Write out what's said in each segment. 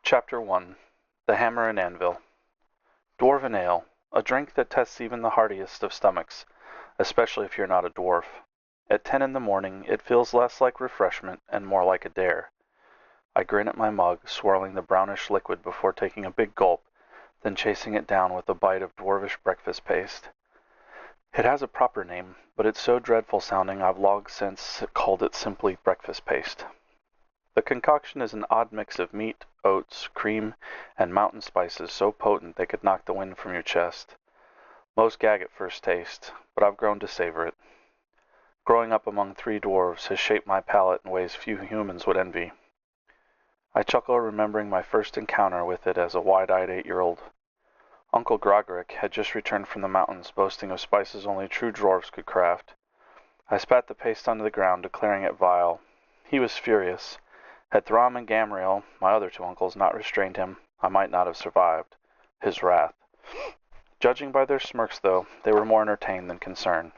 Chapter 1. The Hammer and Anvil. Dwarven Ale, a drink that tests even the hardiest of stomachs, especially if you're not a dwarf. At 10 in the morning, it feels less like refreshment and more like a dare. I grin at my mug, swirling the brownish liquid before taking a big gulp, then chasing it down with a bite of dwarvish breakfast paste. It has a proper name, but it's so dreadful sounding I've long since called it simply breakfast paste. The concoction is an odd mix of meat, oats, cream, and mountain spices so potent they could knock the wind from your chest. Most gag at first taste, but I've grown to savor it. Growing up among 3 dwarves has shaped my palate in ways few humans would envy. I chuckle remembering my first encounter with it as a wide-eyed 8-year-old. Uncle Grogrick had just returned from the mountains boasting of spices only true dwarves could craft. I spat the paste onto the ground, declaring it vile. He was furious. Had Throm and Gamriel, my other 2 uncles, not restrained him, I might not have survived his wrath. Judging by their smirks, though, they were more entertained than concerned.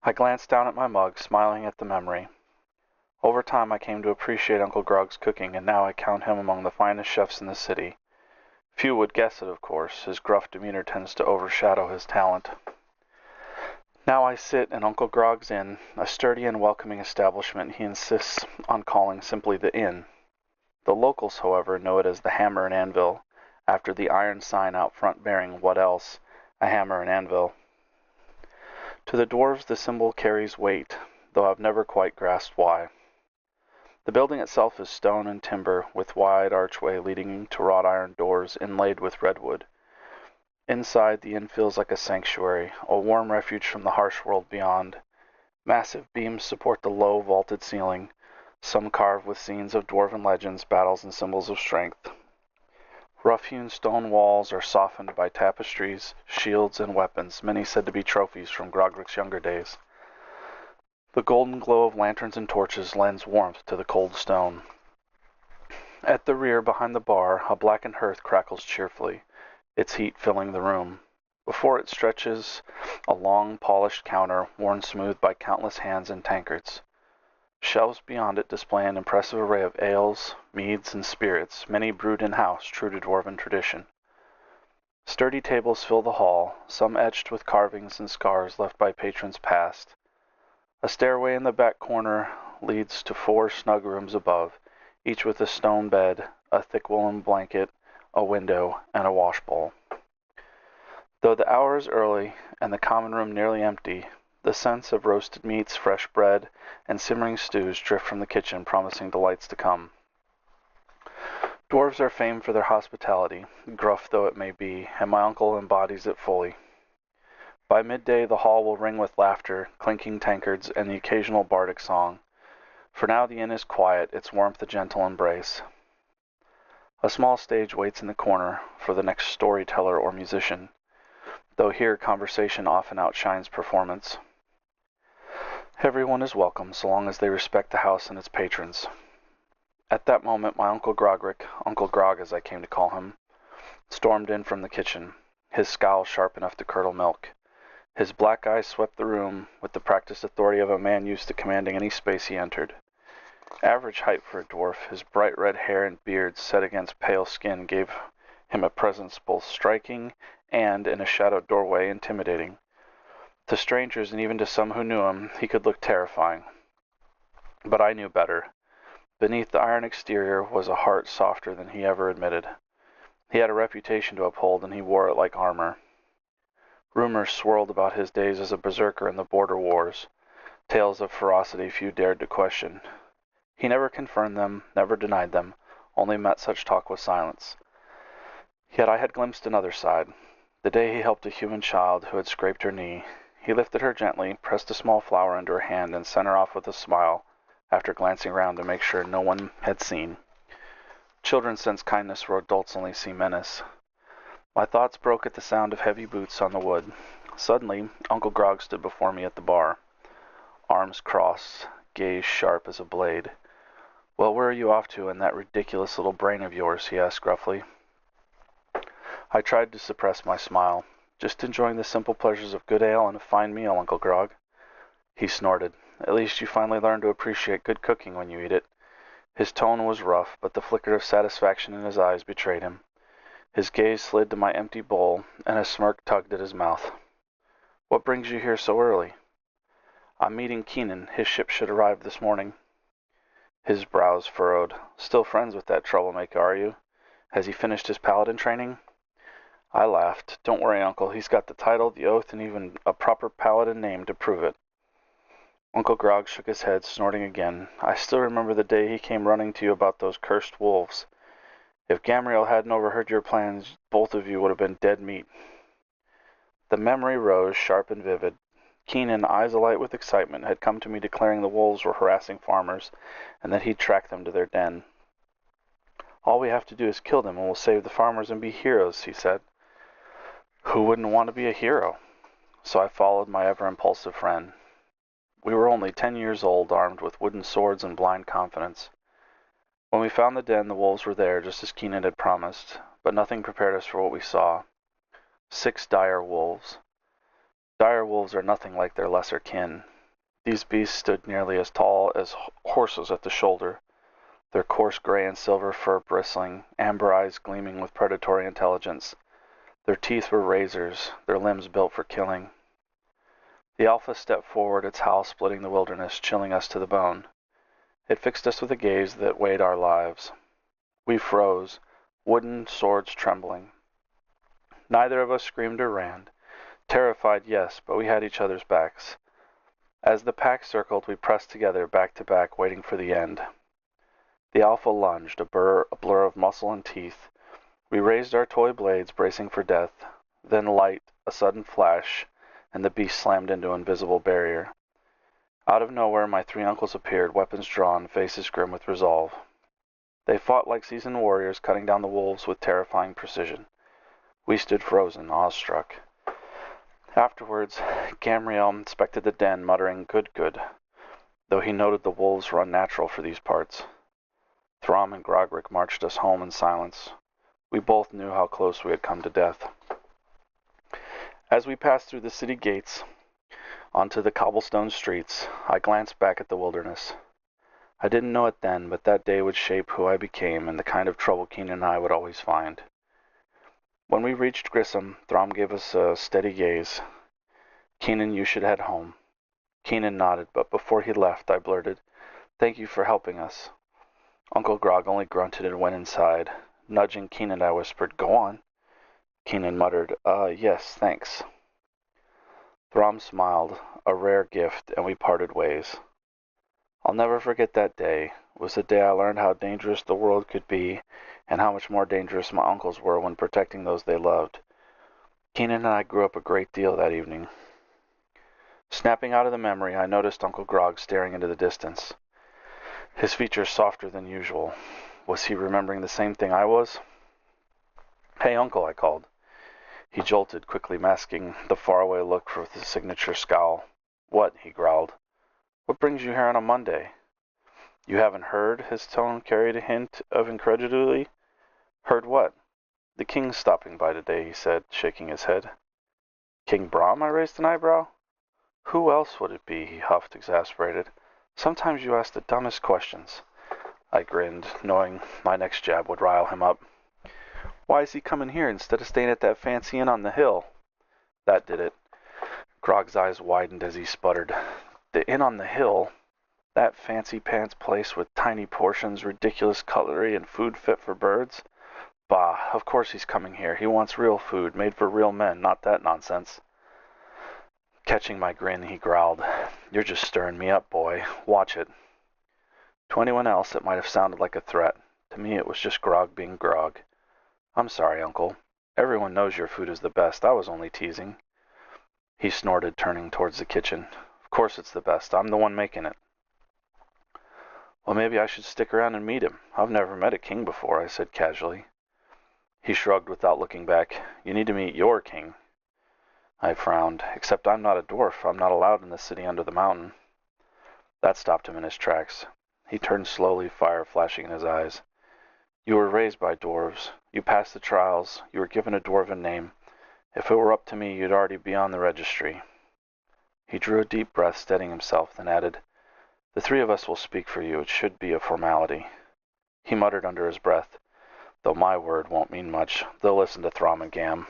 I glanced down at my mug, smiling at the memory. Over time I came to appreciate Uncle Grog's cooking, and now I count him among the finest chefs in the city. Few would guess it, of course. His gruff demeanor tends to overshadow his talent. Now I sit in Uncle Grog's Inn, a sturdy and welcoming establishment he insists on calling simply the Inn. The locals, however, know it as the Hammer and Anvil, after the iron sign out front bearing what else? A hammer and anvil. To the dwarves the symbol carries weight, though I've never quite grasped why. The building itself is stone and timber, with wide archway leading to wrought iron doors inlaid with redwood. Inside, the inn feels like a sanctuary, a warm refuge from the harsh world beyond. Massive beams support the low, vaulted ceiling, some carved with scenes of dwarven legends, battles, and symbols of strength. Rough-hewn stone walls are softened by tapestries, shields, and weapons, many said to be trophies from Grogrick's younger days. The golden glow of lanterns and torches lends warmth to the cold stone. At the rear, behind the bar, a blackened hearth crackles cheerfully, its heat filling the room. Before it stretches a long, polished counter, worn smooth by countless hands and tankards. Shelves beyond it display an impressive array of ales, meads, and spirits, many brewed in-house, true to dwarven tradition. Sturdy tables fill the hall, some etched with carvings and scars left by patrons past. A stairway in the back corner leads to 4 snug rooms above, each with a stone bed, a thick woolen blanket, a window, and a washbowl. Though the hour is early and the common room nearly empty, the scents of roasted meats, fresh bread, and simmering stews drift from the kitchen, promising delights to come. Dwarves are famed for their hospitality, gruff though it may be, and my uncle embodies it fully. By midday the hall will ring with laughter, clinking tankards, and the occasional bardic song. For now the inn is quiet, its warmth a gentle embrace. A small stage waits in the corner for the next storyteller or musician, though here conversation often outshines performance. Everyone is welcome, so long as they respect the house and its patrons. At that moment my Uncle Grogrick, Uncle Grog as I came to call him, stormed in from the kitchen, his scowl sharp enough to curdle milk. His black eyes swept the room with the practiced authority of a man used to commanding any space he entered. Average height for a dwarf, his bright red hair and beard set against pale skin gave him a presence both striking and, in a shadowed doorway, intimidating. To strangers, and even to some who knew him, he could look terrifying. But I knew better. Beneath the iron exterior was a heart softer than he ever admitted. He had a reputation to uphold, and he wore it like armor. Rumors swirled about his days as a berserker in the border wars, tales of ferocity few dared to question. He never confirmed them, never denied them, only met such talk with silence. Yet I had glimpsed another side. The day he helped a human child who had scraped her knee. He lifted her gently, pressed a small flower into her hand, and sent her off with a smile, after glancing round to make sure no one had seen. Children sense kindness where adults only see menace. My thoughts broke at the sound of heavy boots on the wood. Suddenly, Uncle Grog stood before me at the bar, arms crossed, gaze sharp as a blade. "Well, where are you off to in that ridiculous little brain of yours?" he asked gruffly. I tried to suppress my smile. "Just enjoying the simple pleasures of good ale and a fine meal, Uncle Grog." He snorted. "At least you finally learn to appreciate good cooking when you eat it. His tone was rough, but the flicker of satisfaction in his eyes betrayed him. His gaze slid to my empty bowl, and a smirk tugged at his mouth. What brings you here so early? I'm meeting Keenan. His ship should arrive this morning. His brows furrowed. Still friends with that troublemaker, are you? Has he finished his paladin training? I laughed. Don't worry, Uncle. He's got the title, the oath, and even a proper paladin name to prove it. Uncle Grog shook his head, snorting again. I still remember the day he came running to you about those cursed wolves. If Gamriel hadn't overheard your plans, both of you would have been dead meat. The memory rose, sharp and vivid. Keenan, eyes alight with excitement, had come to me declaring the wolves were harassing farmers, and that he'd track them to their den. All we have to do is kill them, and we'll save the farmers and be heroes, he said. Who wouldn't want to be a hero? So I followed my ever-impulsive friend. We were only 10 years old, armed with wooden swords and blind confidence. When we found the den, the wolves were there, just as Keenan had promised, but nothing prepared us for what we saw. 6 dire wolves. Dire wolves are nothing like their lesser kin. These beasts stood nearly as tall as horses at the shoulder, their coarse gray and silver fur bristling, amber eyes gleaming with predatory intelligence. Their teeth were razors, their limbs built for killing. The alpha stepped forward, its howl splitting the wilderness, chilling us to the bone. It fixed us with a gaze that weighed our lives. We froze, wooden swords trembling. Neither of us screamed or ran. Terrified, yes, but we had each other's backs. As the pack circled, we pressed together, back to back, waiting for the end. The alpha lunged, a blur of muscle and teeth. We raised our toy blades, bracing for death. Then light, a sudden flash, and the beast slammed into an invisible barrier. Out of nowhere, my 3 uncles appeared, weapons drawn, faces grim with resolve. They fought like seasoned warriors, cutting down the wolves with terrifying precision. We stood frozen, awestruck. Afterwards, Gamriel inspected the den, muttering, good, though he noted the wolves were unnatural for these parts. Throm and Grogrick marched us home in silence. We both knew how close we had come to death. As we passed through the city gates, onto the cobblestone streets, I glanced back at the wilderness. I didn't know it then, but that day would shape who I became and the kind of trouble Keenan and I would always find. When we reached Grissom, Throm gave us a steady gaze. Keenan, you should head home. Keenan nodded, but before he left, I blurted, Thank you for helping us. Uncle Grog only grunted and went inside. Nudging Keenan, I whispered, Go on. Keenan muttered, yes, thanks. Throm smiled, a rare gift, and we parted ways. I'll never forget that day. It was the day I learned how dangerous the world could be, and how much more dangerous my uncles were when protecting those they loved. Keenan and I grew up a great deal that evening. Snapping out of the memory, I noticed Uncle Grog staring into the distance, his features softer than usual. Was he remembering the same thing I was? Hey, Uncle, I called. He jolted, quickly masking the faraway look with his signature scowl. What? He growled. What brings you here on a Monday? You haven't heard? His tone carried a hint of incredulity. Heard what? The king's stopping by today, he said, shaking his head. King Brahm? I raised an eyebrow. Who else would it be? He huffed, exasperated. Sometimes you ask the dumbest questions. I grinned, knowing my next jab would rile him up. Why is he coming here instead of staying at that fancy inn on the hill? That did it. Grog's eyes widened as he sputtered. The inn on the hill? That fancy pants place with tiny portions, ridiculous cutlery, and food fit for birds? Bah, of course he's coming here. He wants real food, made for real men, not that nonsense. Catching my grin, he growled, You're just stirring me up, boy. Watch it. To anyone else, it might have sounded like a threat. To me, it was just Grog being Grog. I'm sorry, Uncle. Everyone knows your food is the best. I was only teasing. He snorted, turning towards the kitchen. Of course it's the best. I'm the one making it. Well, maybe I should stick around and meet him. I've never met a king before, I said casually. He shrugged without looking back. You need to meet your king. I frowned. Except I'm not a dwarf. I'm not allowed in the city under the mountain. That stopped him in his tracks. He turned slowly, fire flashing in his eyes. You were raised by dwarves. You passed the trials. You were given a dwarven name. If it were up to me, you'd already be on the registry. He drew a deep breath, steadying himself, then added, The 3 of us will speak for you. It should be a formality. He muttered under his breath, "Though my word won't mean much, they'll listen to Throm and Gam."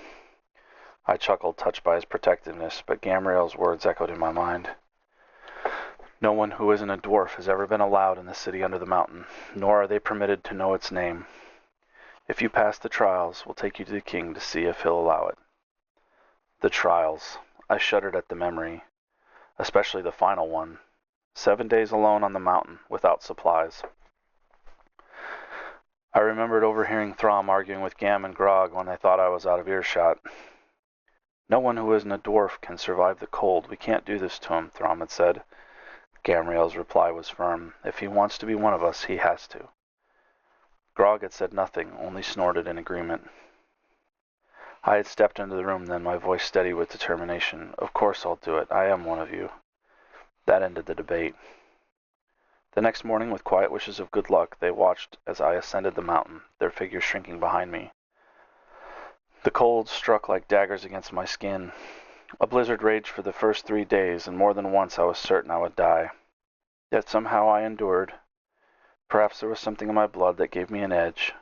I chuckled, touched by his protectiveness, but Gamriel's words echoed in my mind. "No one who isn't a dwarf has ever been allowed in the city under the mountain, nor are they permitted to know its name. If you pass the trials, we'll take you to the king to see if he'll allow it." The trials. I shuddered at the memory, especially the final one. 7 days alone on the mountain, without supplies. I remembered overhearing Throm arguing with Gam and Grog when they thought I was out of earshot. "No one who isn't a dwarf can survive the cold. We can't do this to him," Throm had said. Gamriel's reply was firm. "If he wants to be one of us, he has to." Grog had said nothing, only snorted in agreement. I had stepped into the room then, my voice steady with determination. "Of course I'll do it. I am one of you." That ended the debate. The next morning, with quiet wishes of good luck, they watched as I ascended the mountain, their figures shrinking behind me. The cold struck like daggers against my skin. A blizzard raged for the first 3 days, and more than once I was certain I would die. Yet somehow I endured. Perhaps there was something in my blood that gave me an edge.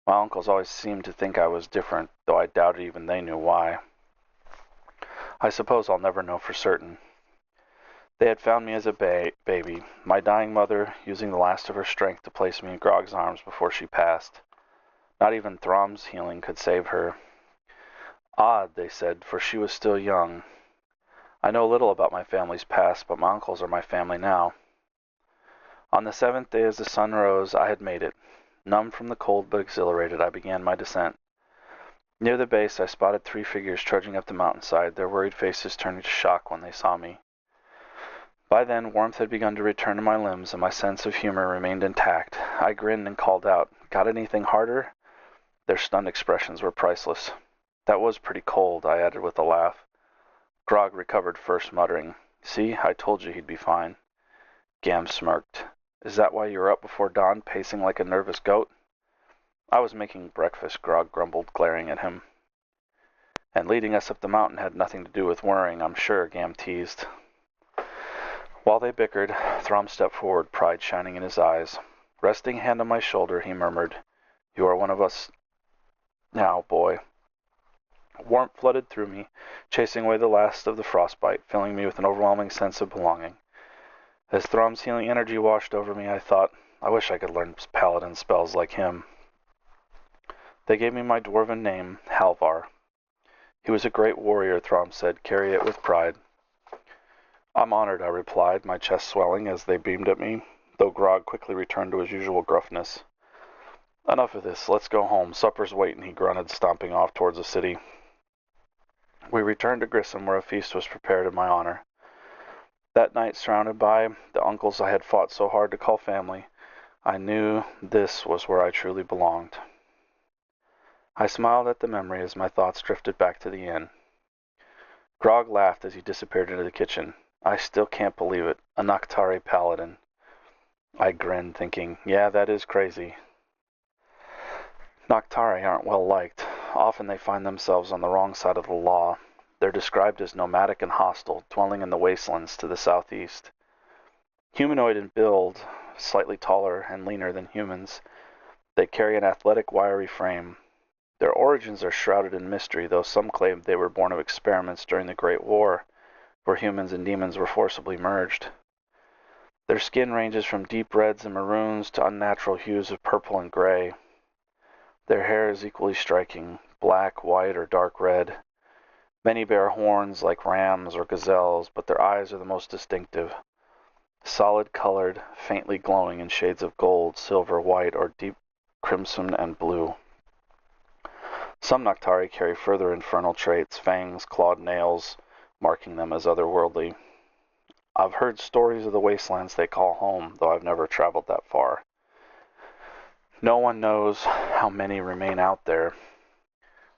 My uncles always seemed to think I was different, though I doubted even they knew why. I suppose I'll never know for certain. They had found me as a baby, my dying mother using the last of her strength to place me in Grog's arms before she passed. Not even Throm's healing could save her. Odd, they said, for she was still young. I know little about my family's past, but my uncles are my family now. On the 7th day, as the sun rose, I had made it. Numb from the cold but exhilarated, I began my descent. Near the base, I spotted 3 figures trudging up the mountainside, their worried faces turning to shock when they saw me. By then, warmth had begun to return to my limbs, and my sense of humor remained intact. I grinned and called out, "Got anything harder?" Their stunned expressions were priceless. "That was pretty cold," I added with a laugh. Grog recovered first, muttering, "See, I told you he'd be fine." Gam smirked. "Is that why you were up before dawn, pacing like a nervous goat?" "I was making breakfast," Grog grumbled, glaring at him. "And leading us up the mountain had nothing to do with worrying, I'm sure," Gam teased. While they bickered, Throm stepped forward, pride shining in his eyes. Resting a hand on my shoulder, he murmured, "You are one of us now, boy." Warmth flooded through me, chasing away the last of the frostbite, filling me with an overwhelming sense of belonging. As Throm's healing energy washed over me, I thought, I wish I could learn paladin spells like him. They gave me my dwarven name, Halvar. "He was a great warrior," Throm said. "Carry it with pride." "I'm honored," I replied, my chest swelling as they beamed at me, though Grog quickly returned to his usual gruffness. "Enough of this. Let's go home. Supper's waiting," he grunted, stomping off towards the city. We returned to Grissom, where a feast was prepared in my honor. That night, surrounded by the uncles I had fought so hard to call family, I knew this was where I truly belonged. I smiled at the memory as my thoughts drifted back to the inn. Grog laughed as he disappeared into the kitchen. "I still can't believe it. A Noctari paladin." I grinned, thinking, yeah, that is crazy. Noctari aren't well liked. Often they find themselves on the wrong side of the law. They're described as nomadic and hostile, dwelling in the wastelands to the southeast. Humanoid in build, slightly taller and leaner than humans, they carry an athletic, wiry frame. Their origins are shrouded in mystery, though some claim they were born of experiments during the Great War, where humans and demons were forcibly merged. Their skin ranges from deep reds and maroons to unnatural hues of purple and gray. Their hair is equally striking, black, white, or dark red. Many bear horns like rams or gazelles, but their eyes are the most distinctive. Solid-colored, faintly glowing in shades of gold, silver, white, or deep crimson and blue. Some Noctari carry further infernal traits, fangs, clawed nails, marking them as otherworldly. I've heard stories of the wastelands they call home, though I've never traveled that far. No one knows how many remain out there.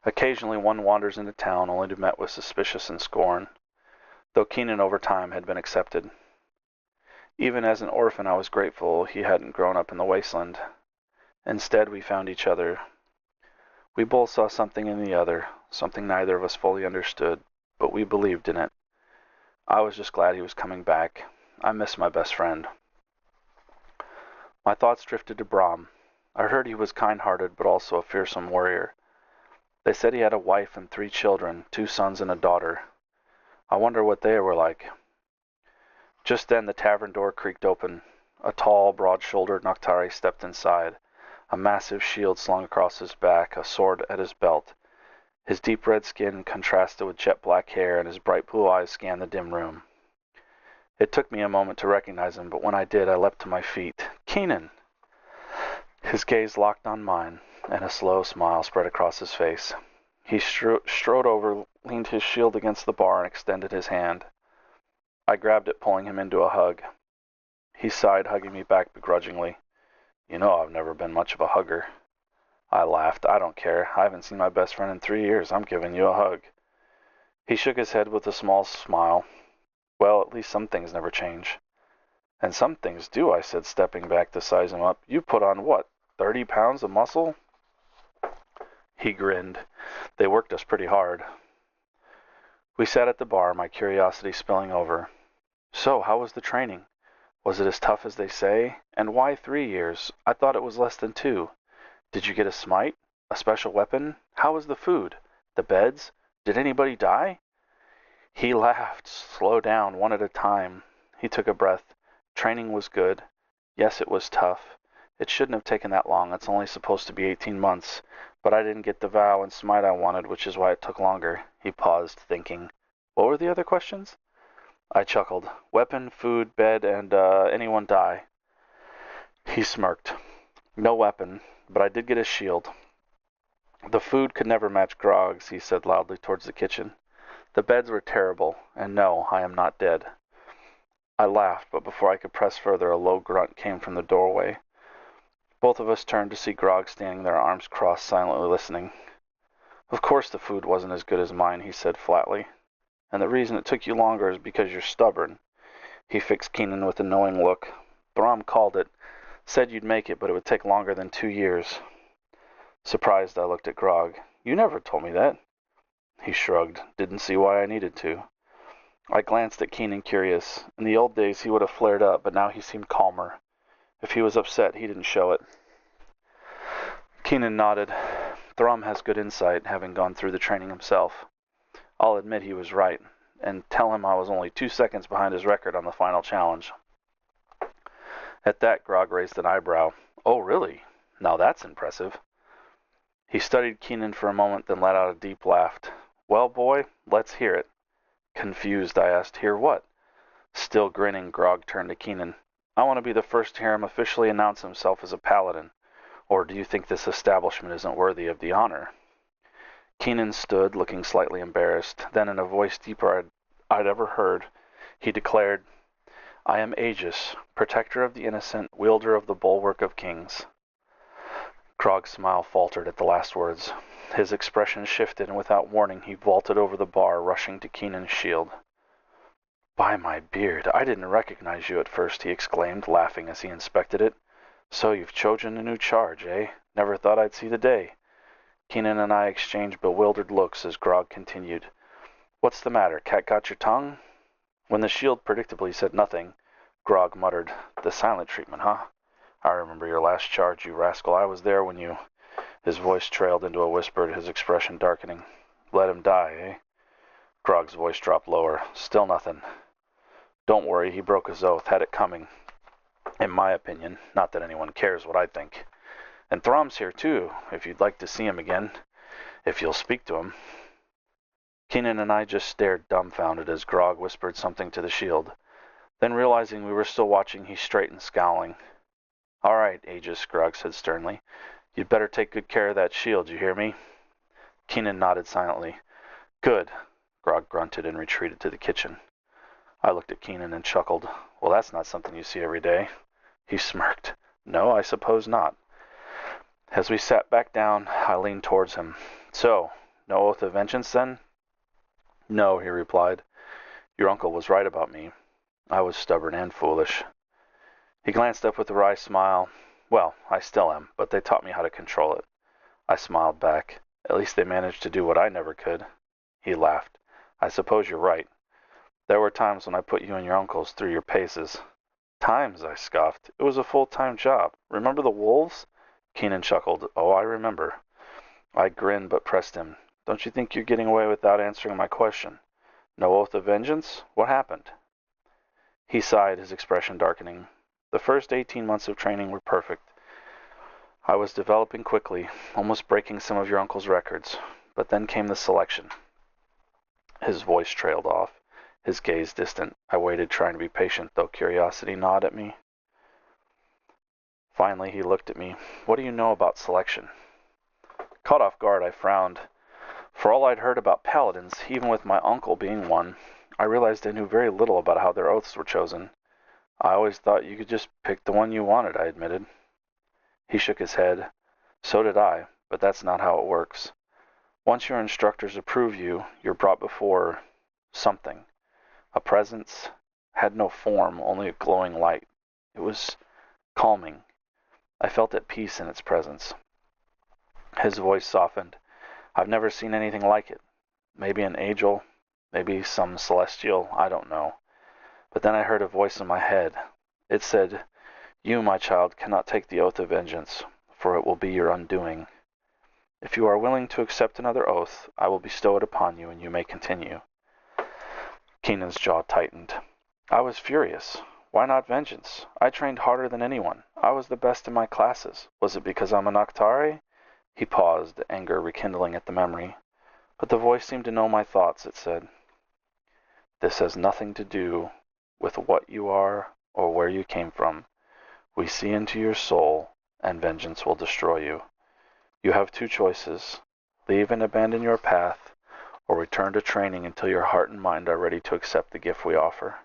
Occasionally one wanders into town only to be met with suspicion and scorn, though Keenan over time had been accepted. Even as an orphan I was grateful he hadn't grown up in the wasteland. Instead we found each other. We both saw something in the other, something neither of us fully understood, but we believed in it. I was just glad he was coming back. I miss my best friend. My thoughts drifted to Brahm. I heard he was kind-hearted but also a fearsome warrior. They said he had a wife and 3 children, 2 sons and a daughter. I wonder what they were like. Just then the tavern door creaked open. A tall, broad-shouldered Noctari stepped inside, a massive shield slung across his back, a sword at his belt. His deep red skin contrasted with jet black hair, and his bright blue eyes scanned the dim room. It took me a moment to recognize him, but when I did, I leapt to my feet. Keenan! His gaze locked on mine, and a slow smile spread across his face. He strode over, leaned his shield against the bar, and extended his hand. I grabbed it, pulling him into a hug. He sighed, hugging me back begrudgingly. You know I've never been much of a hugger. I laughed. I don't care. I haven't seen my best friend in 3 years. I'm giving you a hug. He shook his head with a small smile. Well, at least some things never change. And some things do, I said, stepping back to size him up. You put on what, 30 pounds of muscle? He grinned. They worked us pretty hard. We sat at the bar, my curiosity spilling over. So, how was the training? Was it as tough as they say? And why 3 years? I thought it was less than 2. Did you get a smite? A special weapon? How was the food? The beds? Did anybody die? He laughed. Slow down, one at a time. He took a breath. Training was good. Yes, it was tough. It shouldn't have taken that long. It's only supposed to be 18 months. But I didn't get the vow and smite I wanted, which is why it took longer. He paused, thinking. What were the other questions? I chuckled. Weapon, food, bed, and anyone die? He smirked. No weapon, but I did get a shield. The food could never match Grog's, he said loudly towards the kitchen. The beds were terrible, and no, I am not dead. I laughed, but before I could press further, a low grunt came from the doorway. Both of us turned to see Grog standing there, arms crossed, silently listening. Of course the food wasn't as good as mine, he said flatly. And the reason it took you longer is because you're stubborn. He fixed Keenan with a knowing look. Throm called it. Said you'd make it, but it would take longer than 2 years. Surprised, I looked at Grog. You never told me that. He shrugged. Didn't see why I needed to. I glanced at Keenan, curious. In the old days he would have flared up, but now he seemed calmer. If he was upset, he didn't show it. Keenan nodded. Throm has good insight, having gone through the training himself. I'll admit he was right, and tell him I was only 2 seconds behind his record on the final challenge. At that, Grog raised an eyebrow. Oh, really? Now that's impressive. He studied Keenan for a moment, then let out a deep laugh. Well, boy, let's hear it. Confused, I asked, hear what? Still grinning, Grog turned to Keenan. I want to be the first to hear him officially announce himself as a paladin. Or do you think this establishment isn't worthy of the honor? Keenan stood, looking slightly embarrassed. Then, in a voice deeper I'd ever heard, he declared, I am Aegis, protector of the innocent, wielder of the bulwark of kings. Grog's smile faltered at the last words. His expression shifted, and without warning he vaulted over the bar, rushing to Keenan's shield. By my beard, I didn't recognize you at first, he exclaimed, laughing as he inspected it. So you've chosen a new charge, eh? Never thought I'd see the day. Keenan and I exchanged bewildered looks as Grog continued. What's the matter? Cat got your tongue? When the shield predictably said nothing, Grog muttered, The silent treatment, huh? I remember your last charge, you rascal. I was there when you... His voice trailed into a whisper, his expression darkening. Let him die, eh? Grog's voice dropped lower. Still nothing. Don't worry, he broke his oath, had it coming. In my opinion, not that anyone cares what I think. And Throm's here, too, if you'd like to see him again. If you'll speak to him. Keenan and I just stared dumbfounded as Grog whispered something to the shield. Then, realizing we were still watching, he straightened, scowling. All right, Aegis, Grog said sternly. You'd better take good care of that shield, you hear me? Keenan nodded silently. Good, Grog grunted and retreated to the kitchen. I looked at Keenan and chuckled. Well, that's not something you see every day. He smirked. No, I suppose not. As we sat back down, I leaned towards him. So, no oath of vengeance, then? No, he replied. Your uncle was right about me. I was stubborn and foolish. He glanced up with a wry smile. Well, I still am, but they taught me how to control it. I smiled back. At least they managed to do what I never could. He laughed. I suppose you're right. There were times when I put you and your uncles through your paces. Times, I scoffed. It was a full-time job. Remember the wolves? Keenan chuckled. Oh, I remember. I grinned but pressed him. Don't you think you're getting away without answering my question? No oath of vengeance? What happened? He sighed, his expression darkening. The first 18 months of training were perfect. I was developing quickly, almost breaking some of your uncle's records. But then came the selection. His voice trailed off, his gaze distant. I waited, trying to be patient, though curiosity gnawed at me. Finally, he looked at me. What do you know about selection? Caught off guard, I frowned. For all I'd heard about paladins, even with my uncle being one, I realized I knew very little about how their oaths were chosen. I always thought you could just pick the one you wanted, I admitted. He shook his head. So did I, but that's not how it works. Once your instructors approve you, you're brought before something. A presence had no form, only a glowing light. It was calming. I felt at peace in its presence. His voice softened. I've never seen anything like it. Maybe an angel, maybe some celestial, I don't know. But then I heard a voice in my head. It said, You, my child, cannot take the oath of vengeance, for it will be your undoing. If you are willing to accept another oath, I will bestow it upon you, and you may continue. Keenan's jaw tightened. I was furious. Why not vengeance? I trained harder than anyone. I was the best in my classes. Was it because I'm an Octari? He paused, anger rekindling at the memory. But the voice seemed to know my thoughts, it said. This has nothing to do with what you are or where you came from. We see into your soul, and vengeance will destroy you. You have two choices. Leave and abandon your path, or return to training until your heart and mind are ready to accept the gift we offer.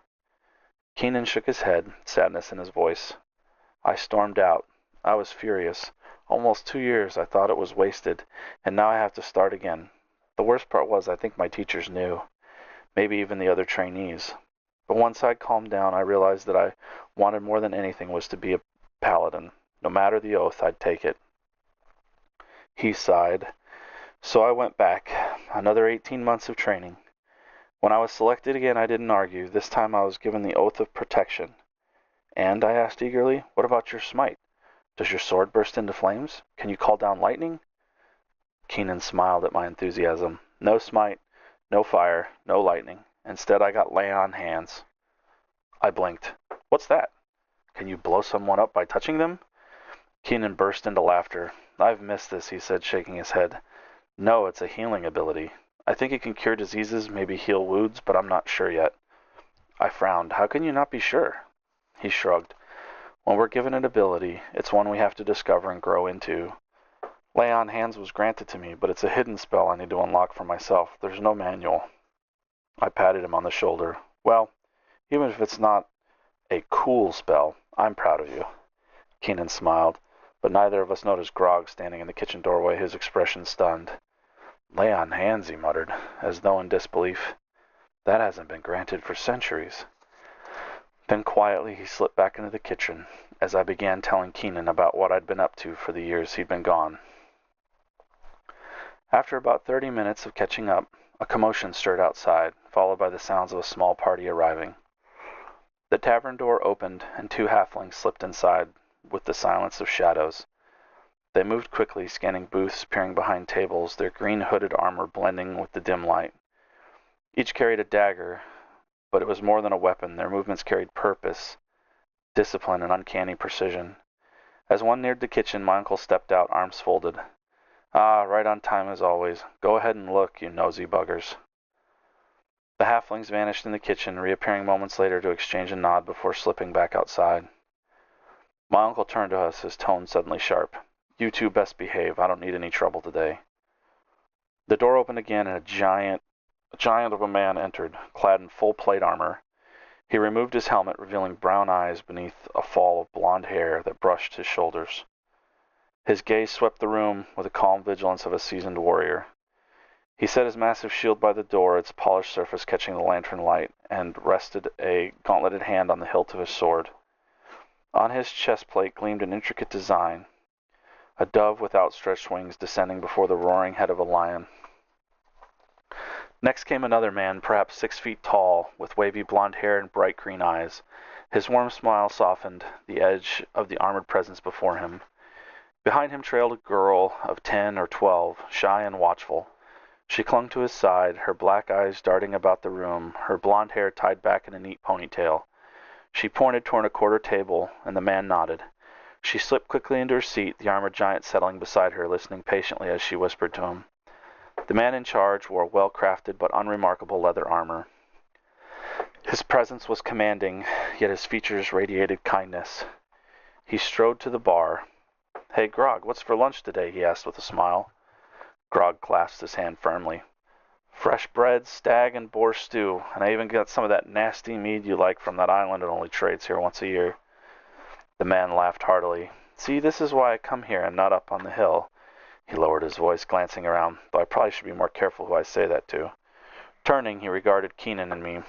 Keenan shook his head, sadness in his voice. I stormed out. I was furious. Almost 2 years I thought it was wasted, and now I have to start again. The worst part was I think my teachers knew, maybe even the other trainees. But once I calmed down, I realized that I wanted more than anything was to be a paladin. No matter the oath, I'd take it. He sighed. So I went back. Another 18 months of training. When I was selected again, I didn't argue. This time I was given the oath of protection. And, I asked eagerly, what about your smite? Does your sword burst into flames? Can you call down lightning? Keenan smiled at my enthusiasm. No smite, no fire, no lightning. Instead, I got lay on hands. I blinked. What's that? Can you blow someone up by touching them? Keenan burst into laughter. I've missed this, he said, shaking his head. No, it's a healing ability. I think it can cure diseases, maybe heal wounds, but I'm not sure yet. I frowned. How can you not be sure? He shrugged. When we're given an ability, it's one we have to discover and grow into. Lay on hands was granted to me, but it's a hidden spell I need to unlock for myself. There's no manual. I patted him on the shoulder. Well, even if it's not a cool spell, I'm proud of you. Keenan smiled, but neither of us noticed Grog standing in the kitchen doorway, his expression stunned. Lay on hands, he muttered, as though in disbelief. That hasn't been granted for centuries. Then quietly he slipped back into the kitchen, as I began telling Keenan about what I'd been up to for the years he'd been gone. After about 30 minutes of catching up, a commotion stirred outside, followed by the sounds of a small party arriving. The tavern door opened, and 2 halflings slipped inside, with the silence of shadows. They moved quickly, scanning booths, peering behind tables, their green hooded armor blending with the dim light. Each carried a dagger, but it was more than a weapon. Their movements carried purpose, discipline, and uncanny precision. As one neared the kitchen, my uncle stepped out, arms folded. Ah, right on time as always. Go ahead and look, you nosy buggers. The halflings vanished in the kitchen, reappearing moments later to exchange a nod before slipping back outside. My uncle turned to us, his tone suddenly sharp. You two best behave. I don't need any trouble today. The door opened again, and a giant of a man entered, clad in full plate armor. He removed his helmet, revealing brown eyes beneath a fall of blonde hair that brushed his shoulders. His gaze swept the room with the calm vigilance of a seasoned warrior. He set his massive shield by the door, its polished surface catching the lantern light, and rested a gauntleted hand on the hilt of his sword. On his chestplate gleamed an intricate design, a dove with outstretched wings descending before the roaring head of a lion. Next came another man, perhaps 6 feet tall, with wavy blonde hair and bright green eyes. His warm smile softened the edge of the armored presence before him. Behind him trailed a girl of 10 or 12, shy and watchful. She clung to his side, her black eyes darting about the room, her blonde hair tied back in a neat ponytail. She pointed toward a quarter table, and the man nodded. She slipped quickly into her seat, the armored giant settling beside her, listening patiently as she whispered to him. The man in charge wore well-crafted but unremarkable leather armor. His presence was commanding, yet his features radiated kindness. He strode to the bar. "Hey, Grog, what's for lunch today?" he asked with a smile. Grog clasped his hand firmly. "Fresh bread, stag, and boar stew, and I even got some of that nasty mead you like from that island that only trades here once a year." The man laughed heartily. "See, this is why I come here and not up on the hill." He lowered his voice, glancing around, though I probably should be more careful who I say that to. Turning, he regarded Keenan and me.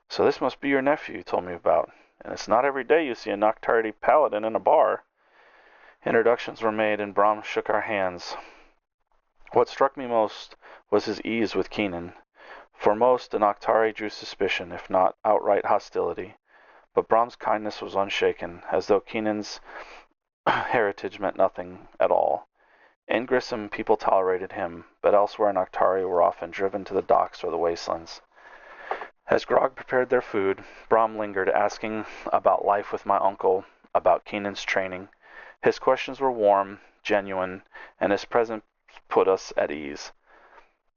"So this must be your nephew you told me about, and it's not every day you see a Noctardy paladin in a bar." Introductions were made, and Brahms shook our hands. What struck me most was his ease with Keenan. For most, an Noctari drew suspicion, if not outright hostility, but Brahms' kindness was unshaken, as though Keenan's heritage meant nothing at all. In Grissom, people tolerated him, but elsewhere Noctari were often driven to the docks or the wastelands. As Grog prepared their food, Brahm lingered, asking about life with my uncle, about Keenan's training. His questions were warm, genuine, and his presence put us at ease.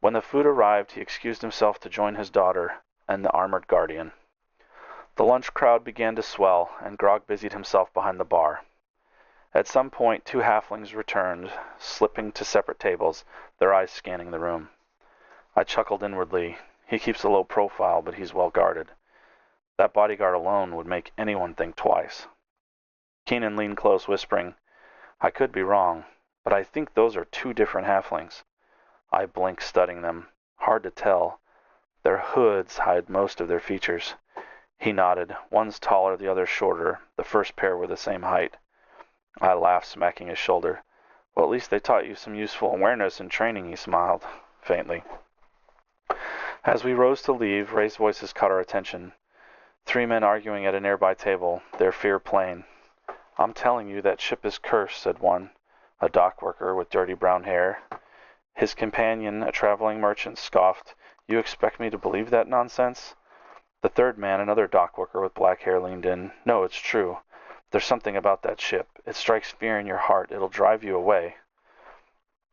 When the food arrived, he excused himself to join his daughter and the armored guardian. The lunch crowd began to swell, and Grog busied himself behind the bar. At some point, two halflings returned, slipping to separate tables, their eyes scanning the room. I chuckled inwardly. He keeps a low profile, but he's well guarded. That bodyguard alone would make anyone think twice. Keenan leaned close, whispering, "I could be wrong, but I think those are two different halflings." I blinked, studying them. Hard to tell. Their hoods hide most of their features. He nodded. One's taller, the other shorter. The first pair were the same height. I laughed, smacking his shoulder. "Well, at least they taught you some useful awareness in training," he smiled, faintly. As we rose to leave, raised voices caught our attention. Three men arguing at a nearby table, their fear plain. "I'm telling you that ship is cursed," said one, a dock worker with dirty brown hair. His companion, a traveling merchant, scoffed, "You expect me to believe that nonsense?" The third man, another dock worker with black hair, leaned in. "No, it's true. There's something about that ship. It strikes fear in your heart. It'll drive you away."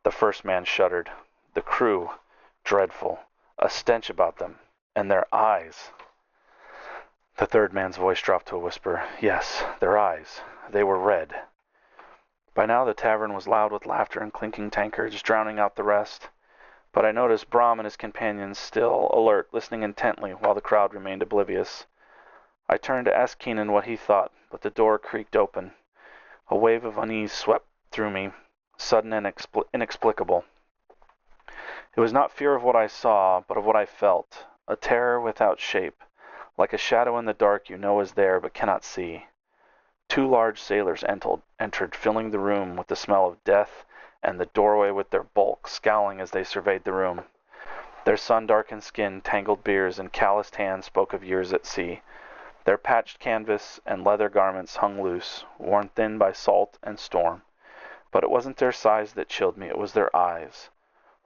The first man shuddered. The crew, dreadful. A stench about them. And their eyes. The third man's voice dropped to a whisper. "Yes, their eyes. They were red." By now the tavern was loud with laughter and clinking tankards, drowning out the rest. But I noticed Brahm and his companions still alert, listening intently, while the crowd remained oblivious. I turned to ask Keenan what he thought, but the door creaked open. A wave of unease swept through me, sudden and inexplicable. It was not fear of what I saw, but of what I felt, a terror without shape, like a shadow in the dark you know is there but cannot see. Two large sailors entered, filling the room with the smell of death, and the doorway with their bulk, scowling as they surveyed the room. Their sun-darkened skin, tangled beards, and calloused hands spoke of years at sea. Their patched canvas and leather garments hung loose, worn thin by salt and storm. But it wasn't their size that chilled me, it was their eyes.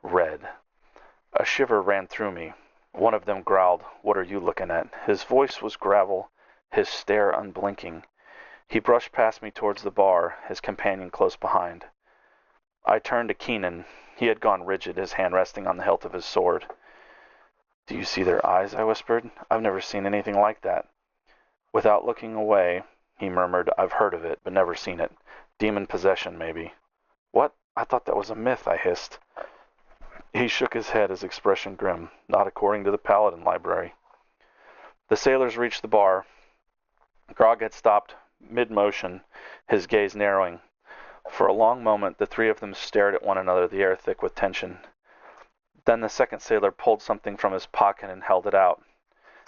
Red. A shiver ran through me. One of them growled, "What are you looking at?" His voice was gravel, his stare unblinking. He brushed past me towards the bar, his companion close behind. I turned to Keenan. He had gone rigid, his hand resting on the hilt of his sword. "Do you see their eyes?" I whispered. "I've never seen anything like that." Without looking away, he murmured, "I've heard of it, but never seen it. Demon possession, maybe." "What? I thought that was a myth," I hissed. He shook his head, his expression grim. "Not according to the Paladin Library." The sailors reached the bar. Grog had stopped mid-motion, his gaze narrowing. For a long moment, the three of them stared at one another, the air thick with tension. Then the second sailor pulled something from his pocket and held it out.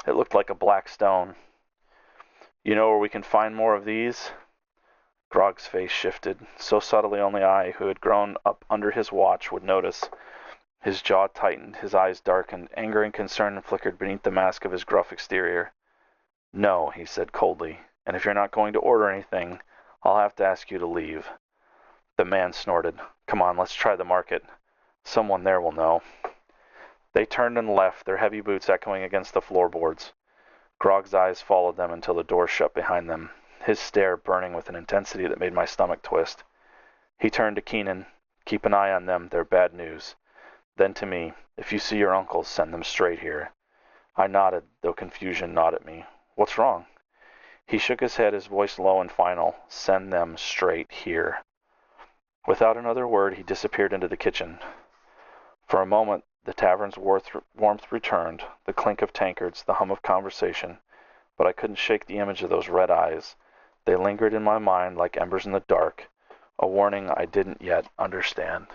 It looked like a black stone. "You know where we can find more of these?" Grog's face shifted, so subtly only I, who had grown up under his watch, would notice. His jaw tightened, his eyes darkened, anger and concern flickered beneath the mask of his gruff exterior. "No," he said coldly, "and if you're not going to order anything, I'll have to ask you to leave." The man snorted. Come on, let's try the market. Someone there will know. They turned and left, their heavy boots echoing against the floorboards. Grog's eyes followed them until the door shut behind them, his stare burning with an intensity that made my stomach twist. He turned to Keenan. Keep an eye on them, they're bad news. Then to me, if you see your uncles, send them straight here. I nodded, though confusion gnawed at me. What's wrong? He shook his head, his voice low and final. Send them straight here. Without another word, he disappeared into the kitchen. For a moment, the tavern's warmth returned, the clink of tankards, the hum of conversation, but I couldn't shake the image of those red eyes. They lingered in my mind like embers in the dark, a warning I didn't yet understand.